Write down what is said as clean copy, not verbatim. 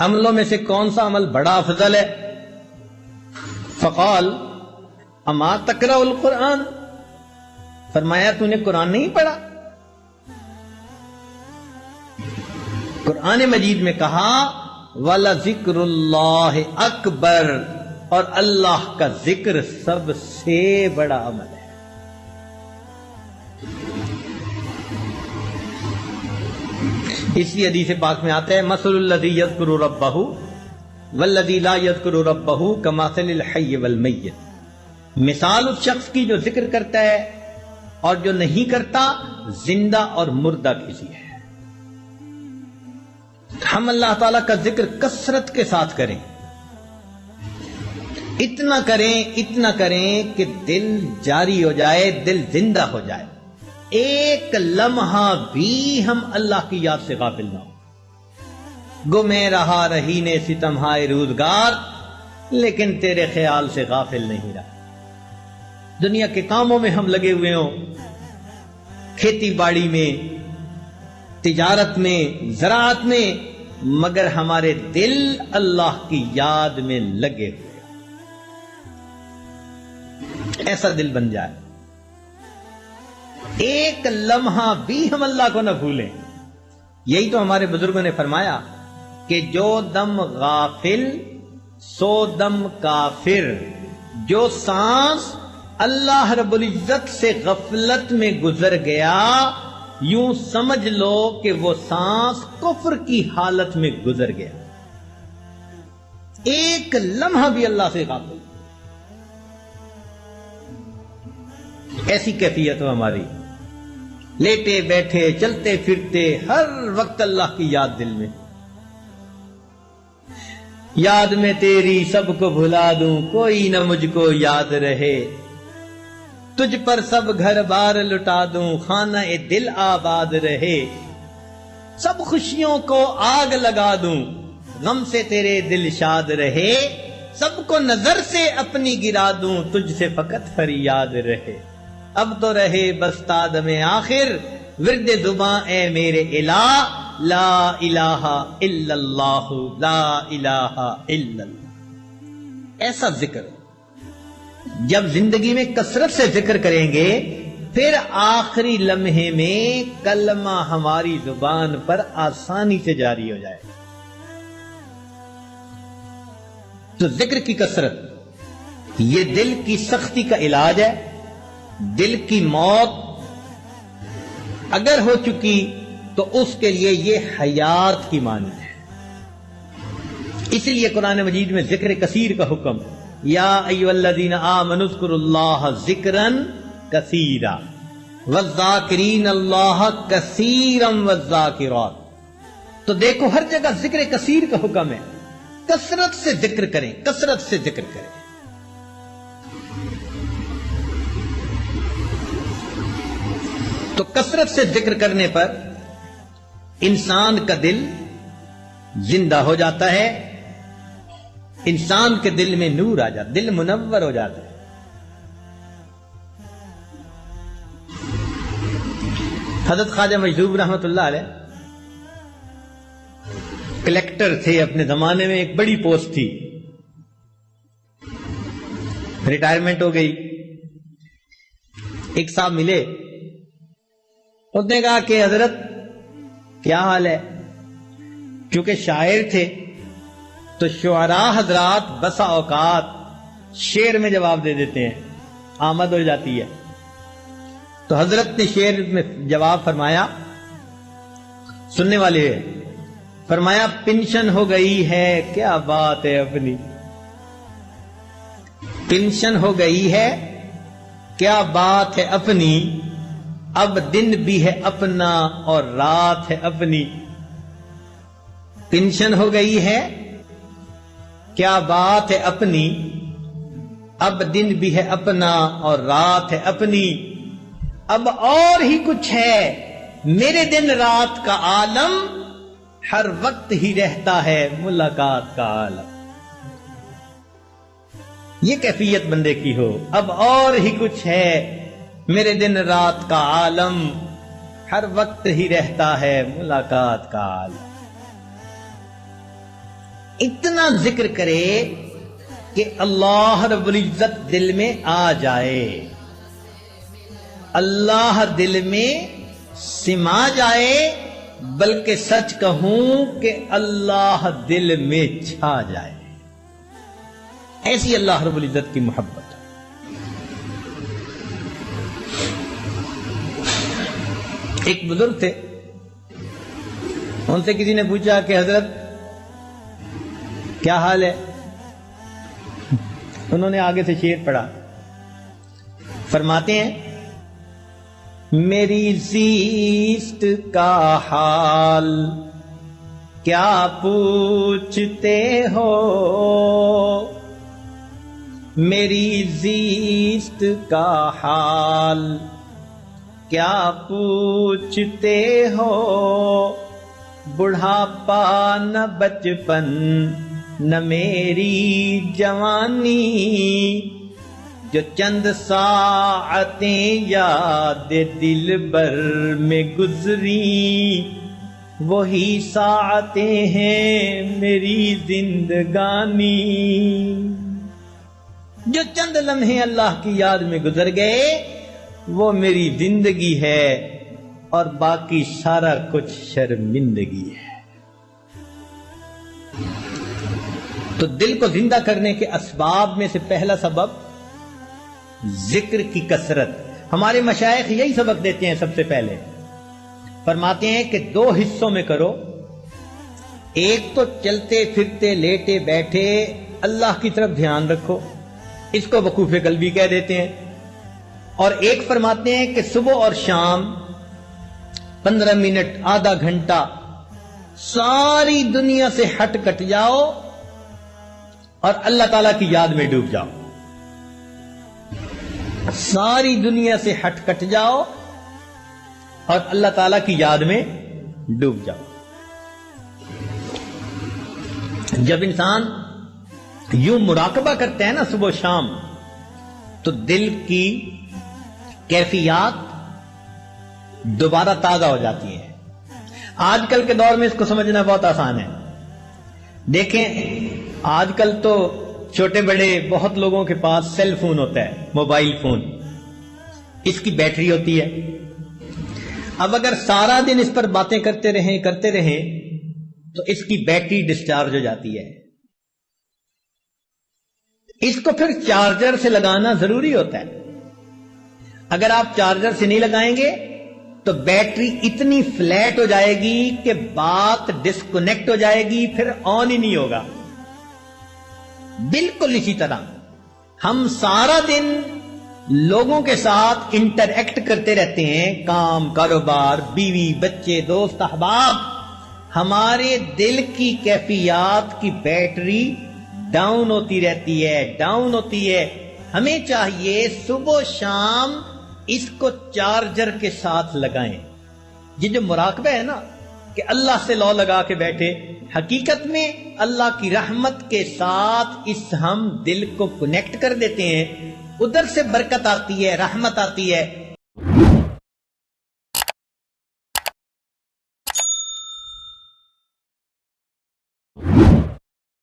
عملوں میں سے کون سا عمل بڑا افضل ہے؟ فقال اما تقرأ القرآن، فرمایا تو نے قرآن نہیں پڑھا؟ قرآن مجید میں کہا وَلَذِكْرُ اللَّهِ أَكْبَرُ، اور اللہ کا ذکر سب سے بڑا عمل ہے۔ اس لیے حدیث پاک میں آتا ہے مَثَلُ الَّذِي يَذْكُرُ رَبَّهُ وَالَّذِي لَا يَذْكُرُ رَبَّهُ كَمَثَلِ الْحَيِّ وَالْمَيِّتِ، مثال اس شخص کی جو ذکر کرتا ہے اور جو نہیں کرتا، زندہ اور مردہ کسی ہے۔ ہم اللہ تعالیٰ کا ذکر کثرت کے ساتھ کریں، اتنا کریں کہ دل جاری ہو جائے، دل زندہ ہو جائے، ایک لمحہ بھی ہم اللہ کی یاد سے غافل نہ ہو۔ گمے رہا رہی نے ستمہائے روزگار، لیکن تیرے خیال سے غافل نہیں رہا۔ دنیا کے کاموں میں ہم لگے ہوئے ہوں، کھیتی باڑی میں، تجارت میں، زراعت میں، مگر ہمارے دل اللہ کی یاد میں لگے ہوئے، ایسا دل بن جائے، ایک لمحہ بھی ہم اللہ کو نہ بھولیں۔ یہی تو ہمارے بزرگوں نے فرمایا کہ جو دم غافل سو دم کافر، جو سانس اللہ رب العزت سے غفلت میں گزر گیا، یوں سمجھ لو کہ وہ سانس کفر کی حالت میں گزر گیا، ایک لمحہ بھی اللہ سے غافل۔ ایسی کیفیت ہو ہماری، لیٹے بیٹھے چلتے پھرتے ہر وقت اللہ کی یاد دل میں، یاد میں تیری سب کو بھلا دوں کوئی نہ مجھ کو یاد رہے، تجھ پر سب گھر بار لٹا دوں خانہ دل آباد رہے، سب خوشیوں کو آگ لگا دوں غم سے تیرے دل شاد رہے، سب کو نظر سے اپنی گرا دوں تجھ سے فقط فریاد رہے، اب تو رہے بس تا دم آخر ورد زباں اے میرے الہ، لا الہ الا اللہ، لا الہ الا اللہ۔ ایسا ذکر جب زندگی میں کثرت سے ذکر کریں گے، پھر آخری لمحے میں کلمہ ہماری زبان پر آسانی سے جاری ہو جائے۔ تو ذکر کی کثرت یہ دل کی سختی کا علاج ہے۔ دل کی موت اگر ہو چکی تو اس کے لیے یہ حیات کی معنی ہے۔ اس لیے قرآن مجید میں ذکر کثیر کا حکم، یا ایھا الذین آمنوا اذکروا اللہ ذکرا کثیرا والذاکرین اللہ کثیرا والذاکرات۔ تو دیکھو ہر جگہ ذکر کثیر کا حکم ہے، کثرت سے ذکر کریں، کثرت سے ذکر کریں۔ تو کثرت سے ذکر کرنے پر انسان کا دل زندہ ہو جاتا ہے، انسان کے دل میں نور آ جاتا، دل منور ہو جاتا ہے۔ حضرت خواجہ مجذوب رحمۃ اللہ علیہ کلیکٹر تھے اپنے زمانے میں، ایک بڑی پوسٹ تھی، ریٹائرمنٹ ہو گئی۔ ایک صاحب ملے، اس نے کہا کہ حضرت کیا حال ہے؟ کیونکہ شاعر تھے تو شعراء حضرات بسا اوقات شعر میں جواب دے دیتے ہیں، آمد ہو جاتی ہے۔ تو حضرت نے شعر میں جواب فرمایا، سننے والے ہیں، فرمایا پنشن ہو گئی ہے کیا بات ہے اپنی، پنشن ہو گئی ہے کیا بات ہے اپنی، اب دن بھی ہے اپنا اور رات ہے اپنی۔ پنشن ہو گئی ہے کیا بات ہے اپنی، اب دن بھی ہے اپنا اور رات ہے اپنی، اب اور ہی کچھ ہے میرے دن رات کا عالم، ہر وقت ہی رہتا ہے ملاقات کا عالم۔ یہ کیفیت بندے کی ہو، اب اور ہی کچھ ہے میرے دن رات کا عالم، ہر وقت ہی رہتا ہے ملاقات کا عالم۔ اتنا ذکر کرے کہ اللہ رب العزت دل میں آ جائے، اللہ دل میں سما جائے، بلکہ سچ کہوں کہ اللہ دل میں چھا جائے۔ ایسی اللہ رب العزت کی محبت۔ ایک بزرگ تھے، ان سے کسی نے پوچھا کہ حضرت کیا حال ہے؟ انہوں نے آگے سے شعر پڑھا، فرماتے ہیں میری زیست کا حال کیا پوچھتے ہو، میری زیست کا حال کیا پوچھتے ہو، بڑھاپا نہ بچپن نہ میری جوانی، جو چند ساعتیں یاد دل بر میں گزری، وہی ساعتیں ہیں میری زندگانی۔ جو چند لمحے اللہ کی یاد میں گزر گئے وہ میری زندگی ہے، اور باقی سارا کچھ شرمندگی ہے۔ تو دل کو زندہ کرنے کے اسباب میں سے پہلا سبب ذکر کی کثرت۔ ہمارے مشائخ یہی سبق دیتے ہیں، سب سے پہلے فرماتے ہیں کہ 2 حصوں میں کرو، ایک تو چلتے پھرتے لیٹے بیٹھے اللہ کی طرف دھیان رکھو، اس کو وقوف قلبی کہہ دیتے ہیں، اور ایک فرماتے ہیں کہ صبح اور شام 15 منٹ آدھا گھنٹہ ساری دنیا سے ہٹ کٹ جاؤ اور اللہ تعالیٰ کی یاد میں ڈوب جاؤ، ساری دنیا سے ہٹ کٹ جاؤ اور اللہ تعالیٰ کی یاد میں ڈوب جاؤ۔ جب انسان یوں مراقبہ کرتا ہے نا صبح و شام، تو دل کی کیفیات دوبارہ تازہ ہو جاتی ہیں۔ آج کل کے دور میں اس کو سمجھنا بہت آسان ہے۔ دیکھیں آج کل تو چھوٹے بڑے بہت لوگوں کے پاس سیل فون ہوتا ہے، موبائل فون، اس کی بیٹری ہوتی ہے۔ اب اگر سارا دن اس پر باتیں کرتے رہیں تو اس کی بیٹری ڈسچارج ہو جاتی ہے۔ اس کو پھر چارجر سے لگانا ضروری ہوتا ہے۔ اگر آپ چارجر سے نہیں لگائیں گے تو بیٹری اتنی فلیٹ ہو جائے گی کہ بات ڈسکنیکٹ ہو جائے گی، پھر آن ہی نہیں ہوگا۔ بالکل اسی طرح ہم سارا دن لوگوں کے ساتھ انٹریکٹ کرتے رہتے ہیں، کام، کاروبار، بیوی، بچے، دوست، احباب، ہمارے دل کی کیفیات کی بیٹری ڈاؤن ہوتی رہتی ہے۔ ہمیں چاہیے صبح و شام اس کو چارجر کے ساتھ لگائیں۔ یہ جو مراقبہ ہے نا کہ اللہ سے لو لگا کے بیٹھے، حقیقت میں اللہ کی رحمت کے ساتھ ہم دل کو کنیکٹ کر دیتے ہیں، ادھر سے برکت آتی ہے، رحمت آتی ہے،